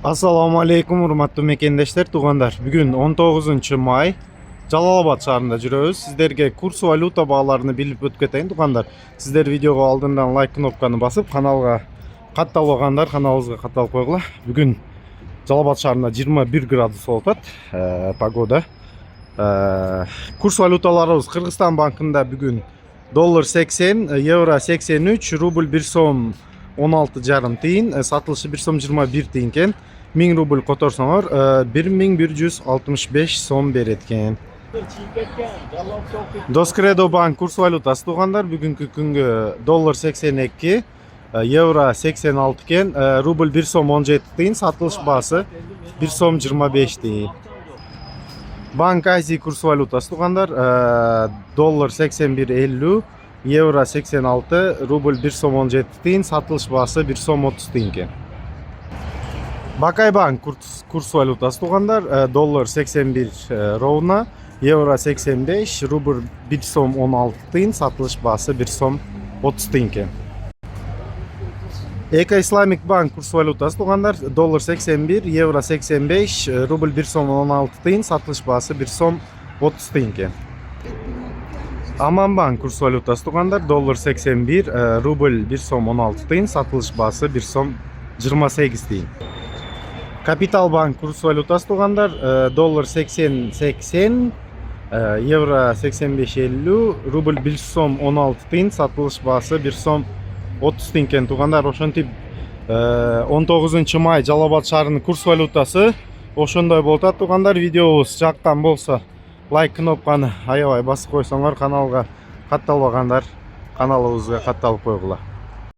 Assalamu alaikum urmatlı mekendештер, туғандар. Бүгін 19 май Жалалабад шаарында жүрөбүз. Сиздерге курс валюта бааларын билип өткөтөйүн, туғандар. Сиздер видеого алдындан лайк кнопканы басып, каналга катталбагандар каналыбызга катталып койгула. Бүгүн Жалалабад шаарында 21 градус болуп атат. Погода. Курс валюталарыбыз Кыргызстан банкында бүгүн доллар 80, евро 83, рубль 1 сом 16,5 тиын, сатылышы 1 сом 21 тиын экен. 1000 рубль которсоңор 1165 сом берет экен. Доскредо банк курс валютасы тугандар бүгүнкү күнгө доллар 82, евро 86 экен, рубль 1 сом 17 тиын, сатылыш баасы 1 сом 25 тиын. Банк Азия курс валютасы тугандар доллар 81.50, евро 86, рубль 1 сом 17 тиын, сатылыш баасы 1 сом 30 тиын экен. Бакай банк курс валютасы тугандар доллар 81 ровно, евро 85, рубль 1 сом 16 тиын, сатылыш баасы 1 сом 30 тиын экен. Эко Исламик банк курс валютасы тугандар доллар 81, евро 85, рубль 1 сом 16 тиын, сатылыш баасы 1 сом 30 тиын экен. Аман банк курс валютасы тугандар доллар 81, рубль 1 сом 16 тиын, сатылыш баасы 1 сом 28 тиын. Капитал банк курс валютасы тугандар доллар 80-80, евро 85-50, рубль 1 сом 16 тиын, сатылыш баасы 1 сом 30 тиын экен. Тугандар, ошентип 19 май Жалалабад шаарынын курс валютасы ошондой болуп атат. Тугандар, видеобуз жаккан болсо лайк кнопканы аябай басып койсоңор, каналга катталбагандар каналыбызга катталып койгула.